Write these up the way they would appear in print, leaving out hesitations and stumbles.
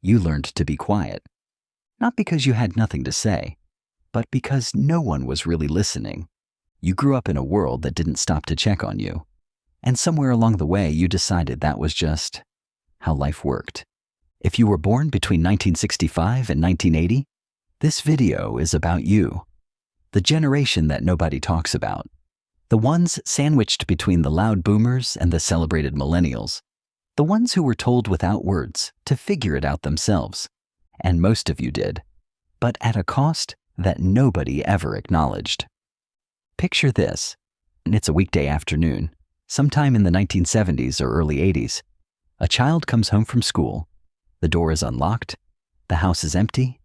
You learned to be quiet. Not because you had nothing to say, but because no one was really listening. You grew up in a world that didn't stop to check on you. And somewhere along the way, you decided that was just how life worked. If you were born between 1965 and 1980, this video is about you. The generation that nobody talks about. The ones sandwiched between the loud boomers and the celebrated millennials. The ones who were told without words to figure it out themselves. And most of you did, but at a cost that nobody ever acknowledged. Picture this. It's a weekday afternoon, sometime in the 1970s or early 80s. A child comes home from school. The door is unlocked. The house is empty.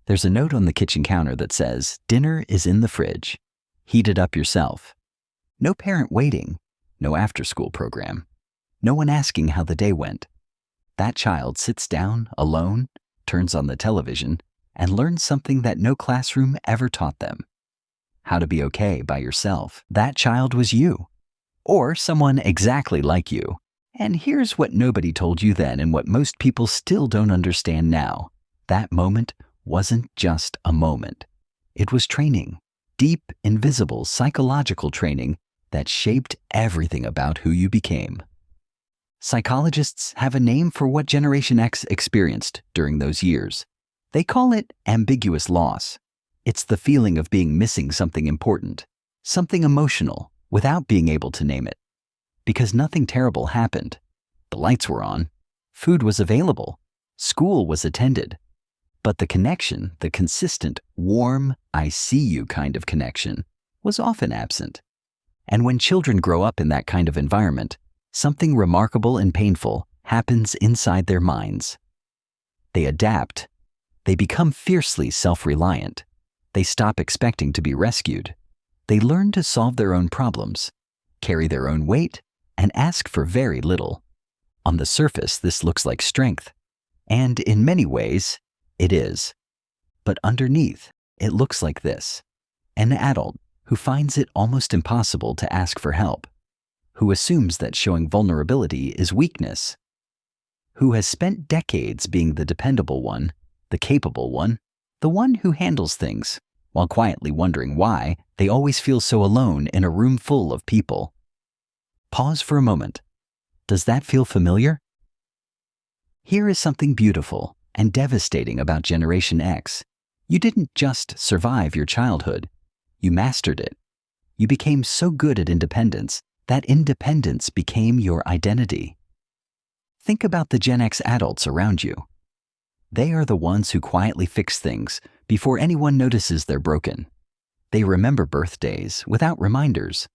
There's a note on the kitchen counter that says, "Dinner is in the fridge. Heat it up yourself." No parent waiting. No after-school program. No one asking how the day went. That child sits down, alone, turns on the television, and learns something that no classroom ever taught them. How to be okay by yourself. That child was you. Or someone exactly like you. And here's what nobody told you then and what most people still don't understand now. That moment wasn't just a moment. It was training. Deep, invisible, psychological training that shaped everything about who you became. Psychologists have a name for what Generation X experienced during those years. They call it ambiguous loss. It's the feeling of being missing something important, something emotional, without being able to name it. Because nothing terrible happened. The lights were on, food was available, school was attended. But the connection, the consistent, warm, I see you kind of connection, was often absent. And when children grow up in that kind of environment, something remarkable and painful happens inside their minds. They adapt. They become fiercely self-reliant. They stop expecting to be rescued. They learn to solve their own problems, carry their own weight, and ask for very little. On the surface, this looks like strength. And in many ways, it is. But underneath, it looks like this. An adult who finds it almost impossible to ask for help, who assumes that showing vulnerability is weakness, who has spent decades being the dependable one, the capable one, the one who handles things, while quietly wondering why they always feel so alone in a room full of people. Pause for a moment. Does that feel familiar? Here is something beautiful and devastating about Generation X. You didn't just survive your childhood. You mastered it. You became so good at independence that independence became your identity. Think about the Gen X adults around you. They are the ones who quietly fix things before anyone notices they're broken. They remember birthdays without reminders.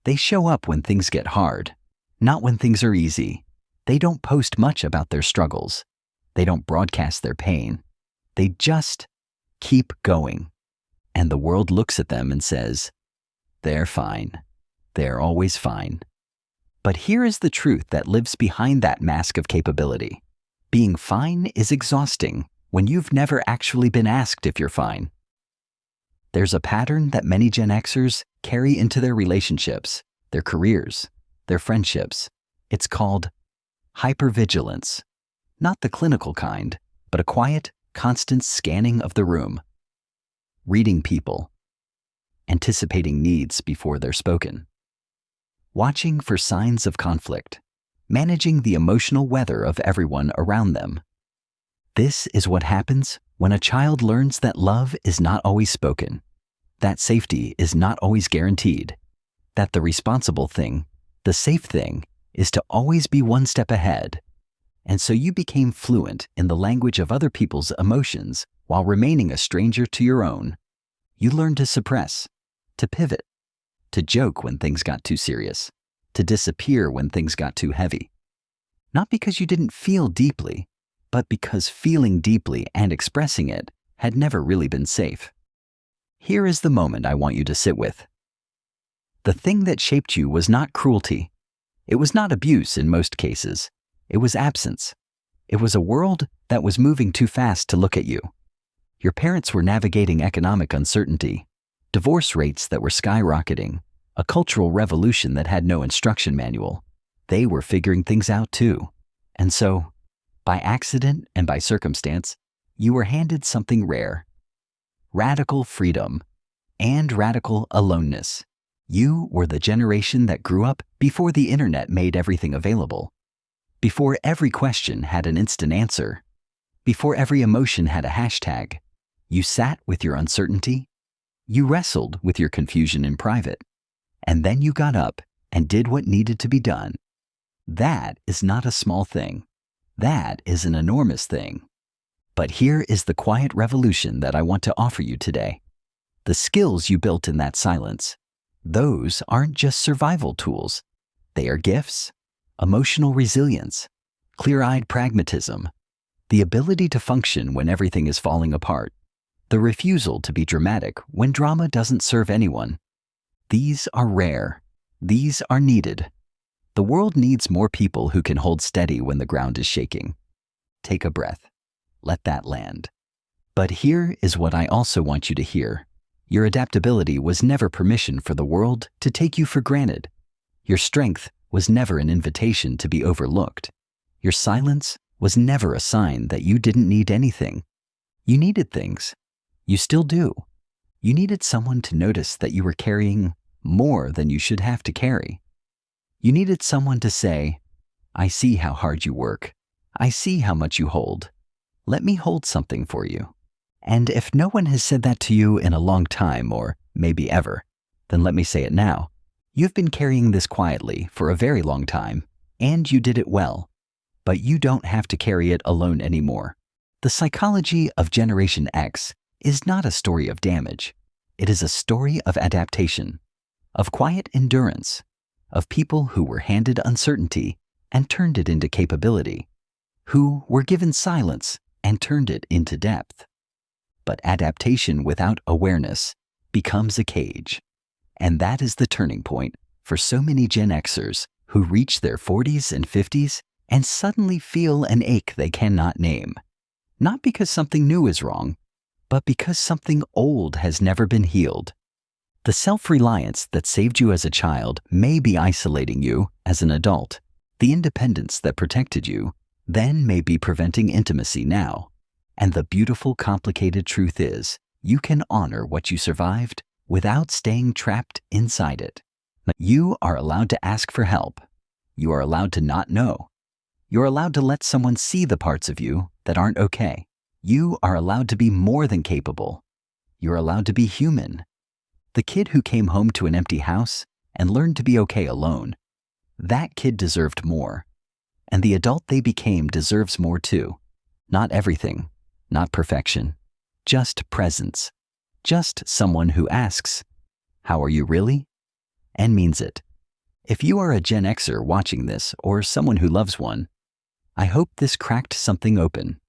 They show up when things get hard, not when things are easy. They don't post much about their struggles. They don't broadcast their pain. They just keep going. And the world looks at them and says, "They're fine. They're always fine." But here is the truth that lives behind that mask of capability. Being fine is exhausting when you've never actually been asked if you're fine. There's a pattern that many Gen Xers carry into their relationships, their careers, their friendships. It's called hypervigilance. Not the clinical kind, but a quiet, constant scanning of the room. Reading people. Anticipating needs before they're spoken. Watching for signs of conflict. Managing the emotional weather of everyone around them. This is what happens when a child learns that love is not always spoken, that safety is not always guaranteed, that the responsible thing, the safe thing, is to always be one step ahead. And so you became fluent in the language of other people's emotions while remaining a stranger to your own. You learned to suppress, to pivot, to joke when things got too serious, to disappear when things got too heavy. Not because you didn't feel deeply, but because feeling deeply and expressing it had never really been safe. Here is the moment I want you to sit with. The thing that shaped you was not cruelty. It was not abuse in most cases. It was absence. It was a world that was moving too fast to look at you. Your parents were navigating economic uncertainty, divorce rates that were skyrocketing, a cultural revolution that had no instruction manual. They were figuring things out too. And so, By accident and by circumstance, you were handed something rare: radical freedom and radical aloneness. You were the generation that grew up before the internet made everything available, before every question had an instant answer, before every emotion had a hashtag. You sat with your uncertainty, you wrestled with your confusion in private, and then you got up and did what needed to be done. That is not a small thing. That is an enormous thing. But here is the quiet revolution that I want to offer you today. The skills you built in that silence, those aren't just survival tools. They are gifts: emotional resilience, clear-eyed pragmatism, the ability to function when everything is falling apart, the refusal to be dramatic when drama doesn't serve anyone. These are rare. These are needed. The world needs more people who can hold steady when the ground is shaking. Take a breath. Let that land. But here is what I also want you to hear. Your adaptability was never permission for the world to take you for granted. Your strength was never an invitation to be overlooked. Your silence was never a sign that you didn't need anything. You needed things. You still do. You needed someone to notice that you were carrying more than you should have to carry. You needed someone to say, "I see how hard you work. I see how much you hold. Let me hold something for you." And if no one has said that to you in a long time, or maybe ever, then let me say it now. You've been carrying this quietly for a very long time, and you did it well. But you don't have to carry it alone anymore. The psychology of Generation X is not a story of damage. It is a story of adaptation, of quiet endurance, of people who were handed uncertainty and turned it into capability, who were given silence and turned it into depth. But adaptation without awareness becomes a cage. And that is the turning point for so many Gen Xers who reach their 40s and 50s and suddenly feel an ache they cannot name. Not because something new is wrong, but because something old has never been healed. The self-reliance that saved you as a child may be isolating you as an adult. The independence that protected you then may be preventing intimacy now. And the beautiful, complicated truth is, you can honor what you survived without staying trapped inside it. You are allowed to ask for help. You are allowed to not know. You're allowed to let someone see the parts of you that aren't okay. You are allowed to be more than capable. You're allowed to be human. The kid who came home to an empty house and learned to be okay alone, that kid deserved more. And the adult they became deserves more too. Not everything, not perfection, just presence. Just someone who asks, "How are you really?" and means it. If you are a Gen Xer watching this, or someone who loves one, I hope this cracked something open.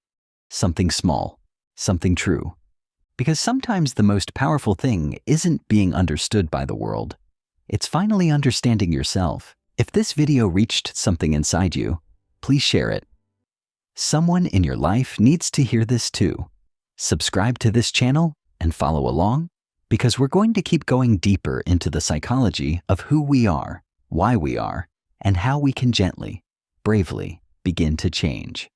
Something small, something true. Because sometimes the most powerful thing isn't being understood by the world. It's finally understanding yourself. If this video reached something inside you, please share it. Someone in your life needs to hear this too. Subscribe to this channel and follow along, because we're going to keep going deeper into the psychology of who we are, why we are, and how we can gently, bravely begin to change.